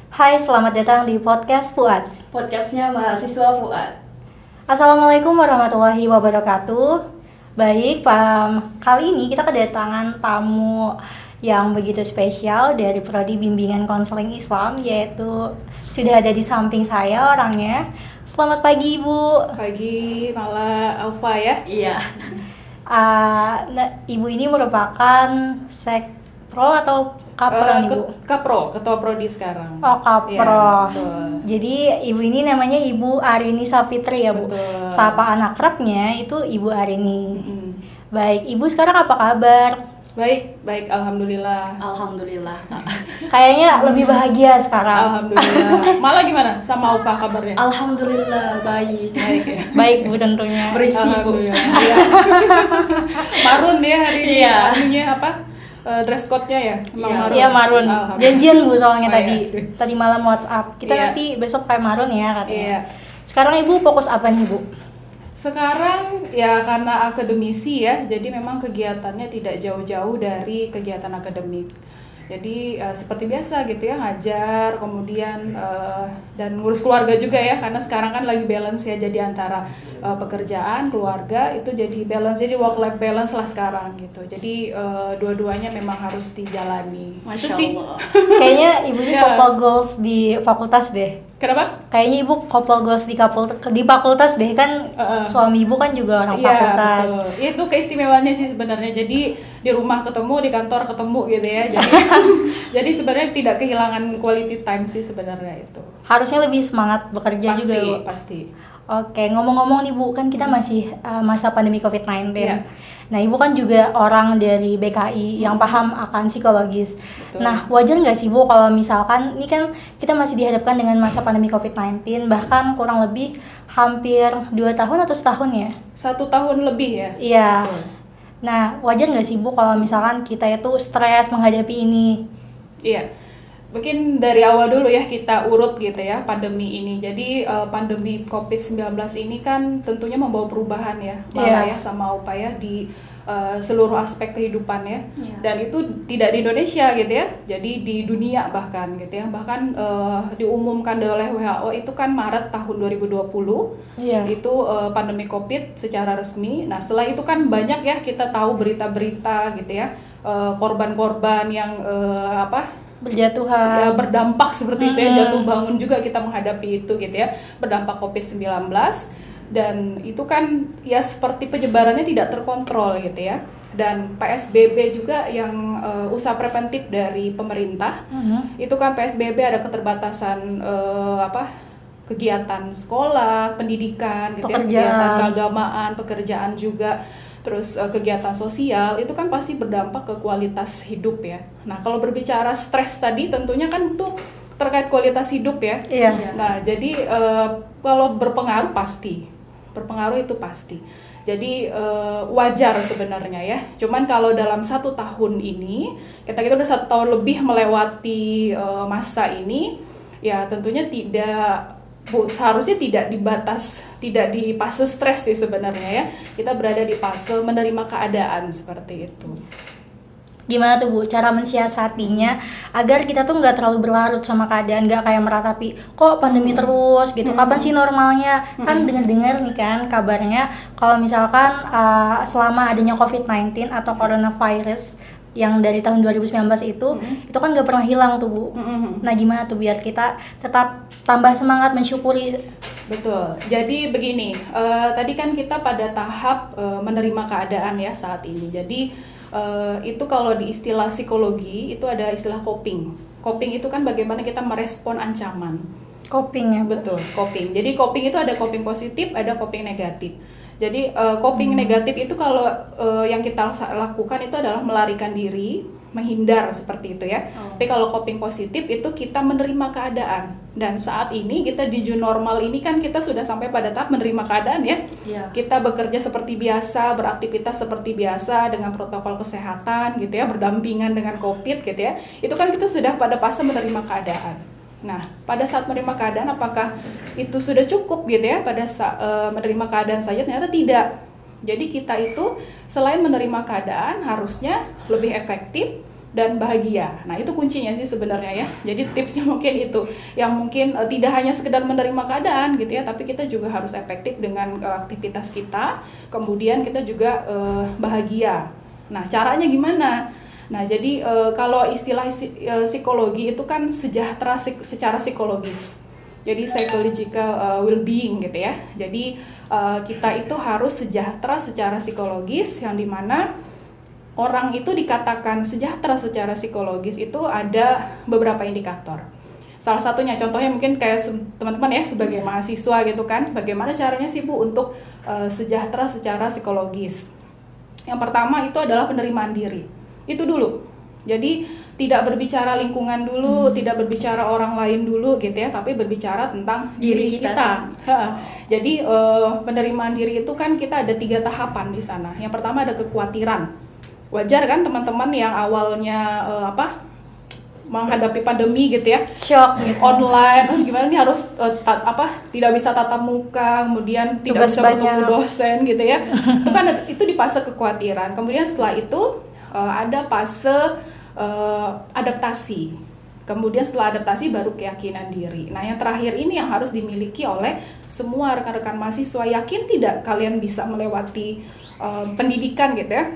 Hai, selamat datang di podcast Fuad. Podcastnya mahasiswa Fuad. Assalamualaikum warahmatullahi wabarakatuh. Baik, kali ini kita kedatangan tamu yang begitu spesial dari Prodi Bimbingan Konseling Islam, yaitu sudah ada di samping saya orangnya. Selamat pagi, Ibu. Pagi, malah Alfa ya. Iya. Ibu ini merupakan Sekpro atau Kapro, Ibu? Kapro, ketua prodi sekarang. Oh, Kapro. Ya, betul. Jadi ibu ini namanya Ibu Arini Sapitri ya, Bu. Betul. Sapaan akrabnya itu Ibu Arini. Mm. Baik, Ibu sekarang apa kabar? Baik, alhamdulillah. Alhamdulillah. Kayaknya lebih bahagia sekarang. Alhamdulillah. Malah gimana sama Alfa kabarnya? Alhamdulillah baik. Baik ya. Baik, Bu, tentunya. Berisi, Bu. Alhamdulillah. Iya. Marun ya hari ini. Iya. Ininya apa? Dress code-nya ya? Emang Iya. Iya, marun. Alhamdulillah. Janjian, Bu, soalnya Oh, tadi. iya sih. Tadi malam WhatsApp. Kita Iya. nanti besok kayak marun ya katanya. Iya. Sekarang Ibu fokus apa nih, Bu? Sekarang ya karena akademisi ya, jadi memang kegiatannya tidak jauh-jauh dari kegiatan akademik. Jadi seperti biasa gitu ya, ngajar, kemudian dan ngurus keluarga juga ya, karena sekarang kan lagi balance ya, jadi antara pekerjaan, keluarga itu jadi balance, jadi work life balance lah sekarang gitu. Jadi dua-duanya memang harus dijalani. Masya Itu sih. Allah. Kayaknya Ibu ini Iya. couple goals di fakultas deh. Kenapa? Kayaknya Ibu couple goals di fakultas deh, kan suami Ibu kan juga orang Iya, fakultas. betul. Itu keistimewaannya sih sebenarnya. Jadi di rumah ketemu, di kantor ketemu gitu ya. Jadi jadi sebenarnya tidak kehilangan quality time sih sebenarnya itu. Harusnya lebih semangat bekerja Pasti, juga, Bu. pasti. Oke, ngomong-ngomong nih, Bu, kan kita masih masa pandemi COVID-19. Iya. Nah, Ibu kan juga orang dari BKI yang paham akan psikologis. Betul. Nah, wajar nggak sih, Bu, kalau misalkan ini kan kita masih dihadapkan dengan masa pandemi COVID-19, bahkan kurang lebih hampir 2 tahun atau setahun ya? 1 tahun lebih ya. Iya. Betul. Nah, wajar nggak sih, Bu, kalau misalkan kita itu stres menghadapi ini? Iya. Mungkin dari awal dulu ya kita urut gitu ya pandemi ini. Jadi pandemi COVID-19 ini kan tentunya membawa perubahan ya, malah Iya. ya sama upaya di seluruh aspek kehidupan ya. Iya. Dan itu tidak di Indonesia gitu ya. Jadi di dunia bahkan gitu ya. Bahkan diumumkan oleh WHO itu kan Maret tahun 2020. Iya. Itu pandemi COVID secara resmi. Nah, setelah itu kan banyak ya kita tahu berita-berita gitu ya. Korban-korban yang Berjatuhan. ya, berdampak seperti itu ya, jatuh bangun juga kita menghadapi itu gitu ya, berdampak COVID-19. Dan itu kan ya seperti penyebarannya tidak terkontrol gitu ya. Dan PSBB juga yang usaha preventif dari pemerintah. Itu kan PSBB ada keterbatasan kegiatan sekolah, pendidikan gitu ya, Pekerjaan. kegiatan keagamaan, pekerjaan juga. Terus kegiatan sosial itu kan pasti berdampak ke kualitas hidup ya. Nah, kalau berbicara stres tadi tentunya kan itu terkait kualitas hidup ya. Iya. Nah, jadi kalau berpengaruh itu pasti. Jadi wajar sebenarnya ya. Cuman kalau dalam 1 tahun ini kita udah 1 tahun lebih melewati masa ini, ya tentunya seharusnya tidak di fase stres sih sebenarnya ya. Kita berada di fase menerima keadaan seperti itu. Gimana tuh, Bu, cara mensiasatinya agar kita tuh nggak terlalu berlarut sama keadaan, nggak kayak meratapi kok pandemi terus gitu, kapan sih normalnya? Kan dengar-dengar nih kan kabarnya kalau misalkan selama adanya COVID-19 atau coronavirus yang dari tahun 2019 itu kan nggak pernah hilang tuh, Bu. Nah, gimana tuh biar kita tetap tambah semangat mensyukuri? Betul. Jadi begini, tadi kan kita pada tahap menerima keadaan ya saat ini. Jadi itu kalau di istilah psikologi itu ada istilah coping. Coping itu kan bagaimana kita merespon ancaman. Coping ya, Bu? Betul, coping. Jadi coping itu ada coping positif, ada coping negatif. Jadi coping negatif itu kalau yang kita lakukan itu adalah melarikan diri, menghindar seperti itu ya. Tapi kalau coping positif itu kita menerima keadaan. Dan saat ini kita di new normal ini kan kita sudah sampai pada tahap menerima keadaan ya. Iya. Kita bekerja seperti biasa, beraktivitas seperti biasa dengan protokol kesehatan gitu ya, berdampingan dengan COVID gitu ya. Itu kan kita sudah pada fase menerima keadaan. Nah, pada saat menerima keadaan apakah itu sudah cukup gitu ya? Pada saat menerima keadaan saja ternyata tidak. Jadi kita itu selain menerima keadaan harusnya lebih efektif dan bahagia. Nah, itu kuncinya sih sebenarnya ya. Jadi tipsnya mungkin itu, yang mungkin tidak hanya sekedar menerima keadaan gitu ya, tapi kita juga harus efektif dengan aktivitas kita, kemudian kita juga bahagia. Nah, caranya gimana? Nah, jadi kalau istilah psikologi itu kan sejahtera secara psikologis. Jadi psychological well-being gitu ya. Jadi kita itu harus sejahtera secara psikologis, yang dimana orang itu dikatakan sejahtera secara psikologis itu ada beberapa indikator. Salah satunya, contohnya mungkin kayak teman-teman ya sebagai mahasiswa gitu kan, bagaimana caranya sih Bu untuk sejahtera secara psikologis? Yang pertama itu adalah penerimaan diri. Itu dulu. Jadi tidak berbicara lingkungan dulu, tidak berbicara orang lain dulu gitu ya, tapi berbicara tentang diri kita. Jadi penerimaan diri itu kan kita ada 3 tahapan di sana. Yang pertama ada kekhawatiran. Wajar kan teman-teman yang awalnya menghadapi pandemi gitu ya, Shock gitu. online, gimana nih harus tidak bisa tatap muka, kemudian tidak Tugas bisa bertemu banyak. dosen gitu ya. Itu kan itu di fase kekhawatiran. Kemudian setelah itu ada fase adaptasi. Kemudian setelah adaptasi baru keyakinan diri. Nah, yang terakhir ini yang harus dimiliki oleh semua rekan-rekan mahasiswa. Yakin tidak kalian bisa melewati pendidikan gitu ya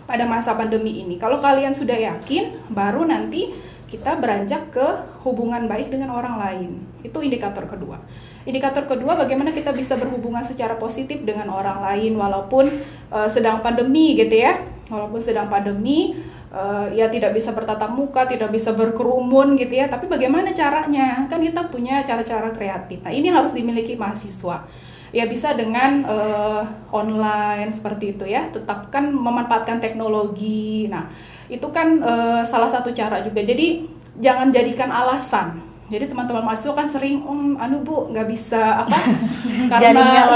pada masa pandemi ini? Kalau kalian sudah yakin, baru nanti kita beranjak ke hubungan baik dengan orang lain. Itu indikator kedua. Indikator kedua, bagaimana kita bisa berhubungan secara positif dengan orang lain walaupun sedang pandemi gitu ya. Walaupun sedang pandemi, ya tidak bisa bertatap muka, tidak bisa berkerumun gitu ya. Tapi bagaimana caranya? Kan kita punya cara-cara kreatif. Nah, ini harus dimiliki mahasiswa. Ya bisa dengan online seperti itu ya, tetapkan memanfaatkan teknologi. Nah, itu kan salah satu cara juga. Jadi jangan jadikan alasan. Jadi teman-teman mahasiswa kan sering Bu nggak bisa karena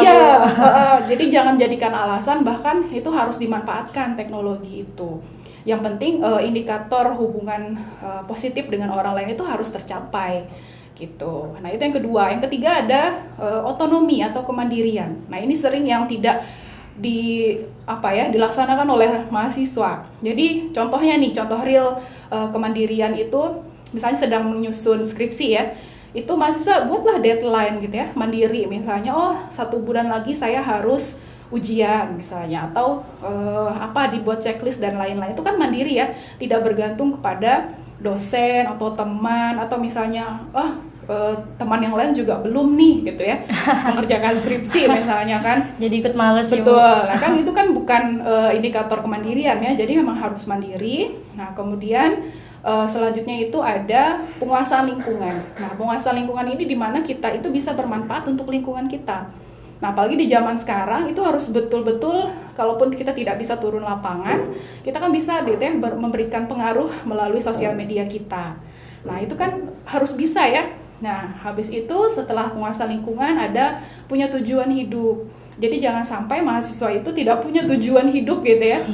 jadi jangan jadikan alasan, bahkan itu harus dimanfaatkan teknologi itu. Yang penting indikator hubungan positif dengan orang lain itu harus tercapai gitu. Nah, itu yang kedua. Yang ketiga ada otonomi atau kemandirian. Nah, ini sering yang tidak dilaksanakan oleh mahasiswa. Jadi contohnya nih, contoh real kemandirian itu misalnya sedang menyusun skripsi ya. Itu mahasiswa buatlah deadline gitu ya, mandiri misalnya. 1 bulan lagi saya harus ujian misalnya, atau dibuat checklist dan lain-lain. Itu kan mandiri ya, tidak bergantung kepada dosen atau teman, atau misalnya teman yang lain juga belum nih gitu ya mengerjakan skripsi misalnya kan, Jadi ikut males ya, Bu. betul. Nah, kan itu kan bukan indikator kemandirian ya, jadi memang harus mandiri. Nah, kemudian selanjutnya itu ada penguasaan lingkungan. Nah, penguasaan lingkungan ini di mana kita itu bisa bermanfaat untuk lingkungan kita. Nah, apalagi di zaman sekarang itu harus betul-betul, kalaupun kita tidak bisa turun lapangan, kita kan bisa gitu ya memberikan pengaruh melalui sosial media kita. Nah, itu kan harus bisa ya. Nah, habis itu setelah penguasaan lingkungan ada punya tujuan hidup. Jadi jangan sampai mahasiswa itu tidak punya tujuan hidup gitu ya.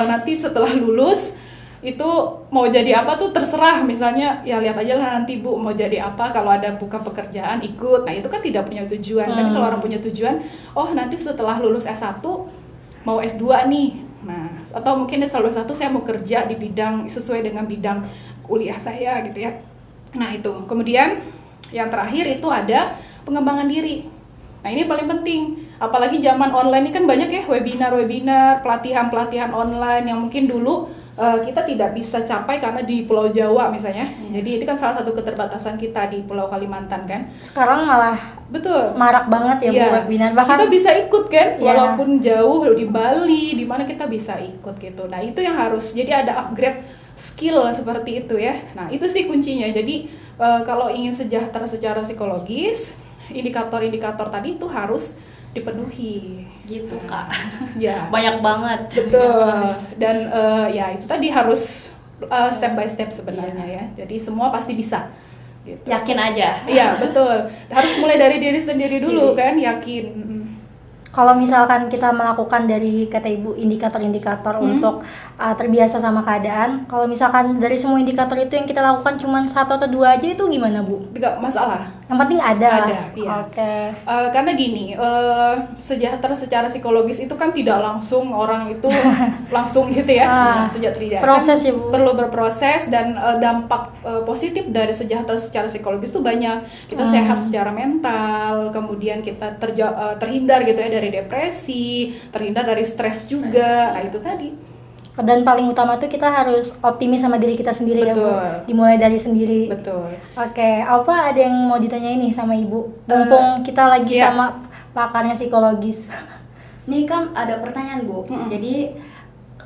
Nanti setelah lulus itu mau jadi apa tuh terserah, misalnya ya lihat aja lah nanti Bu mau jadi apa, kalau ada buka pekerjaan ikut. Nah, itu kan tidak punya tujuan. Kan kalau orang punya tujuan, nanti setelah lulus S1 mau S2 nih. Nah, atau mungkin setelah lulus S1 saya mau kerja di bidang sesuai dengan bidang kuliah saya gitu ya. Nah, itu. Kemudian yang terakhir itu ada pengembangan diri. Nah, ini paling penting. Apalagi zaman online ini kan banyak ya webinar, pelatihan online yang mungkin dulu kita tidak bisa capai karena di Pulau Jawa misalnya. Jadi itu kan salah satu keterbatasan kita di Pulau Kalimantan kan. Sekarang malah Betul. marak banget ya, Bu, webinar. Bahkan kita bisa ikut kan, Iya. walaupun jauh di Bali, di mana kita bisa ikut gitu. Nah, itu yang harus. Jadi ada upgrade skill seperti itu ya. Nah, itu sih kuncinya. Jadi kalau ingin sejahtera secara psikologis, indikator-indikator tadi itu harus dipenuhi. Gitu, Kak. Ya. Banyak banget. Betul. Dan ya itu tadi harus step by step sebenarnya ya. Jadi semua pasti bisa. Gitu. Yakin aja. Iya, betul. Harus mulai dari diri sendiri dulu kan, yakin. kalau misalkan kita melakukan dari kata Ibu indikator-indikator untuk terbiasa sama keadaan, kalau misalkan dari semua indikator itu yang kita lakukan cuma 1 atau 2 aja, itu gimana, Bu? Enggak masalah. Yang penting ada lah. Ada, iya. Oke. Karena gini, sejahtera secara psikologis itu kan tidak langsung orang itu langsung gitu ya, sejahtera. Proses ya, Bu. Perlu berproses dan dampak positif dari sejahtera secara psikologis itu banyak. Kita sehat secara mental, kemudian kita terhindar gitu ya dari depresi, terhindar dari stres juga. Nah itu tadi. Dan paling utama tuh kita harus optimis sama diri kita sendiri. Betul. Ya Bu. Dimulai dari sendiri. Betul. Oke, apa ada yang mau ditanyain nih sama Ibu? Mumpung kita lagi iya. sama pakarnya psikologis. Nih kan ada pertanyaan Bu. Jadi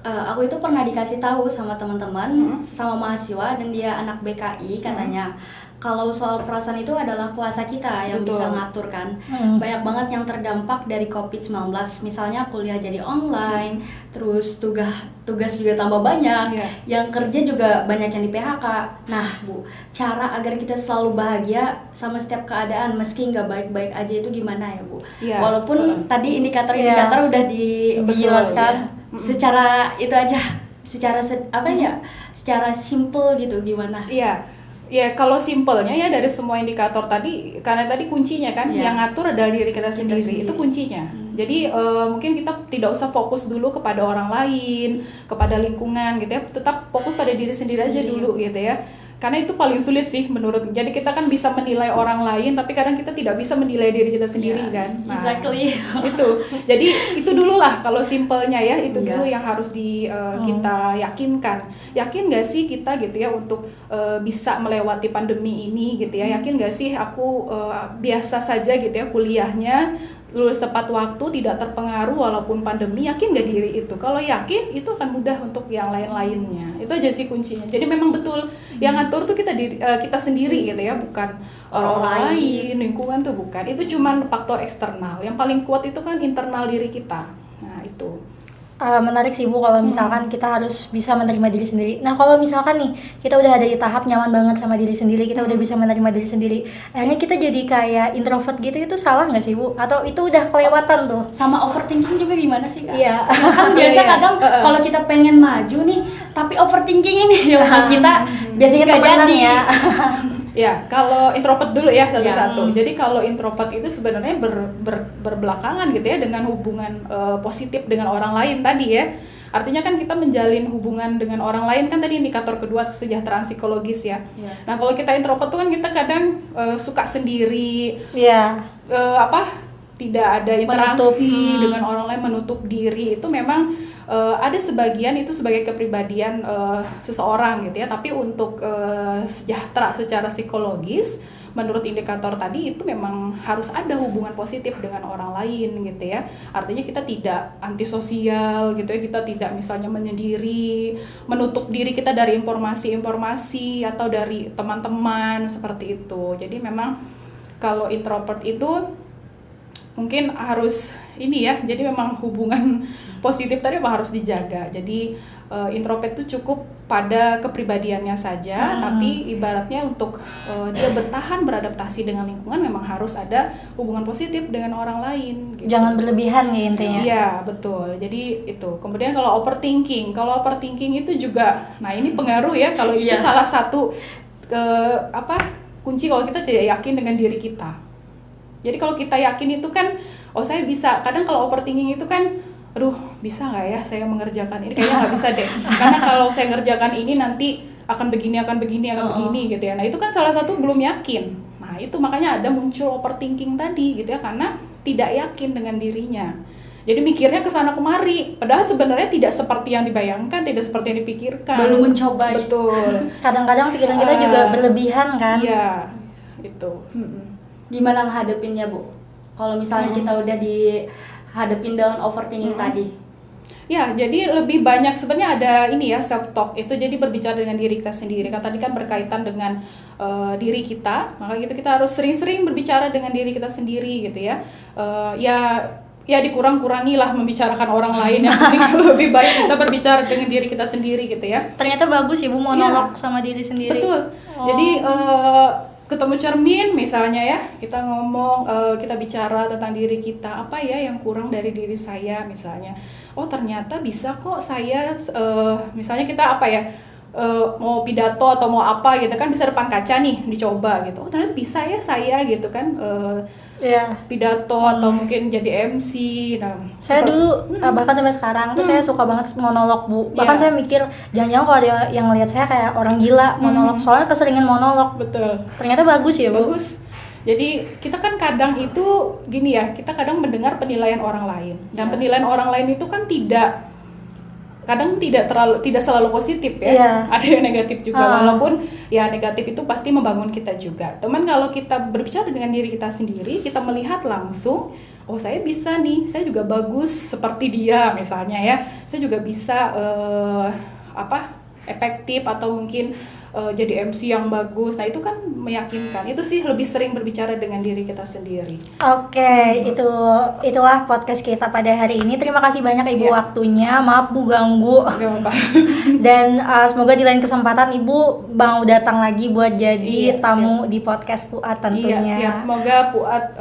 aku itu pernah dikasih tahu sama teman-teman sesama mahasiswa dan dia anak BKI katanya kalau soal perasaan itu adalah kuasa kita yang Betul. bisa ngatur kan. Banyak banget yang terdampak dari COVID-19. Misalnya kuliah jadi online, terus tugas juga tambah banyak, Iya. yang kerja juga banyak yang di PHK. Nah Bu, cara agar kita selalu bahagia sama setiap keadaan meski nggak baik-baik aja itu gimana ya Bu? Iya. Walaupun tadi indikator-indikator udah dijelaskan secara itu aja, secara secara simple gitu gimana? Iya. Ya kalau simpelnya ya dari semua indikator tadi, karena tadi kuncinya kan Iya. yang ngatur adalah diri kita sendiri, sendiri. itu kuncinya. Jadi mungkin kita tidak usah fokus dulu kepada orang lain, kepada lingkungan gitu ya, tetap fokus pada diri sendiri aja dulu gitu ya. Karena itu paling sulit sih menurut. Jadi kita kan bisa menilai orang lain, tapi kadang kita tidak bisa menilai diri kita sendiri kan. Nah, Exactly. itu. Jadi itu dulu lah kalau simpelnya ya, itu Iya. dulu yang harus kita yakinkan. Yakin gak sih kita gitu ya untuk bisa melewati pandemi ini gitu ya? Yakin gak sih aku biasa saja gitu ya kuliahnya, lulus tepat waktu, tidak terpengaruh walaupun pandemi? Yakin gak diri itu? Kalau yakin, itu akan mudah untuk yang lain-lainnya. Itu aja sih kuncinya. Jadi memang betul yang ngatur tuh kita sendiri gitu ya, bukan orang lain, lingkungan tuh bukan. Itu cuman faktor eksternal. Yang paling kuat itu kan internal diri kita. Nah itu. Menarik sih Bu kalau misalkan kita harus bisa menerima diri sendiri. Nah kalau misalkan nih kita udah ada di tahap nyaman banget sama diri sendiri, kita udah bisa menerima diri sendiri, akhirnya kita jadi kayak introvert gitu, itu salah nggak sih Bu? Atau itu udah kelewatan tuh? Sama overthinking juga gimana sih Kak? Iya. Kan biasa Iya. kadang kalau kita pengen maju nih, tapi overthinking ini yang buat kita Biasanya nggak temenan jadi. ya. Ya, kalau introvert dulu ya Ya. satu. Jadi kalau introvert itu sebenarnya berbelakangan gitu ya dengan hubungan positif dengan orang lain tadi ya. Artinya kan kita menjalin hubungan dengan orang lain kan tadi indikator kedua kesejahteraan psikologis ya. Ya. Nah, kalau kita introvert tuh kan kita kadang suka sendiri, Iya. tidak ada interaksi dengan orang lain, menutup diri. Itu memang ada sebagian itu sebagai kepribadian seseorang gitu ya, tapi untuk sejahtera secara psikologis menurut indikator tadi itu memang harus ada hubungan positif dengan orang lain gitu ya. Artinya kita tidak antisosial gitu ya, kita tidak misalnya menyendiri, menutup diri kita dari informasi-informasi atau dari teman-teman seperti itu. Jadi memang kalau introvert itu mungkin harus ini ya, jadi memang hubungan positif tadi memang harus dijaga. Jadi introvert itu cukup pada kepribadiannya saja, tapi ibaratnya untuk dia bertahan beradaptasi dengan lingkungan memang harus ada hubungan positif dengan orang lain. Gitu. Jangan berlebihan ya intinya. Iya betul. Jadi itu. Kemudian kalau overthinking itu juga, nah ini pengaruh ya kalau itu salah satu kunci kalau kita tidak yakin dengan diri kita. Jadi kalau kita yakin itu kan, oh saya bisa. Kadang kalau overthinking itu kan, aduh bisa nggak ya saya mengerjakan ini? Kayaknya nggak bisa deh. Karena kalau saya ngerjakan ini nanti akan begini gitu ya. Nah itu kan salah satu belum yakin. Nah itu makanya ada muncul overthinking tadi gitu ya, karena tidak yakin dengan dirinya. Jadi mikirnya kesana kemari, padahal sebenarnya tidak seperti yang dibayangkan, tidak seperti yang dipikirkan. Belum mencoba. Betul. Kadang-kadang pikiran kita juga berlebihan kan. Iya, itu. Gimana menghadapinnya Bu? Kalau misalnya kita udah dihadapin dengan overthinking tadi. Ya, jadi lebih banyak sebenarnya ada ini ya, self talk itu, jadi berbicara dengan diri kita sendiri. Kan tadi kan berkaitan dengan diri kita, maka gitu kita harus sering-sering berbicara dengan diri kita sendiri gitu ya. Ya dikurang-kurangi lah membicarakan orang lain, yang penting lebih baik kita berbicara dengan diri kita sendiri gitu ya. Ternyata bagus Ibu monolog sama diri sendiri. Betul. Jadi ketemu cermin misalnya ya, kita ngomong, kita bicara tentang diri kita, apa ya yang kurang dari diri saya misalnya. Oh ternyata bisa kok saya, misalnya kita mau pidato atau mau apa gitu kan, bisa depan kaca nih dicoba gitu, oh ternyata bisa ya saya gitu kan, Iya. pidato atau mungkin jadi MC. Nah, Saya dulu bahkan sampai sekarang tuh saya suka banget monolog, Bu. Bahkan Iya. saya mikir jangan-jangan kalau ada yang lihat saya kayak orang gila monolog. Soalnya keseringan monolog. betul. Ternyata bagus ya, Bu. Bagus. Jadi kita kan kadang itu gini ya, kita kadang mendengar penilaian orang lain, dan penilaian orang lain itu kan kadang tidak selalu positif ya. Iya. Ada yang negatif juga, walaupun ya negatif itu pasti membangun kita juga. Teman, kalau kita berbicara dengan diri kita sendiri, kita melihat langsung, oh saya bisa nih, saya juga bagus seperti dia misalnya ya, saya juga bisa efektif atau mungkin jadi MC yang bagus. Nah itu kan meyakinkan. Itu sih lebih sering berbicara dengan diri kita sendiri. Oke, itulah podcast kita pada hari ini. Terima kasih banyak Ibu waktunya. Maaf Bu ganggu. Gak apa-apa. Dan semoga di lain kesempatan Ibu mau datang lagi buat jadi Iya, tamu di podcast Fuad tentunya. Iya, siap. Semoga Fuad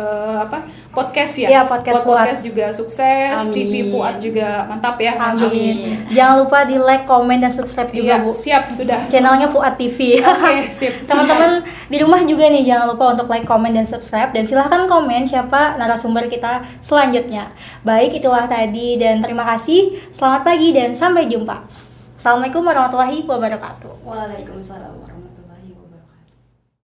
podcast ya. Iya, podcast Fuad juga sukses. Amin. TV Fuad juga mantap ya. Amin. Jangan lupa di like, komen, dan subscribe juga Iya, Bu. siap sudah. Channelnya Fuad TV. Oke, sip. Teman-teman di rumah juga nih jangan lupa untuk like, komen, dan subscribe, dan silahkan komen siapa narasumber kita selanjutnya. Baik, itulah tadi, dan terima kasih. Selamat pagi dan sampai jumpa. Assalamualaikum warahmatullahi wabarakatuh. Waalaikumsalam warahmatullahi wabarakatuh.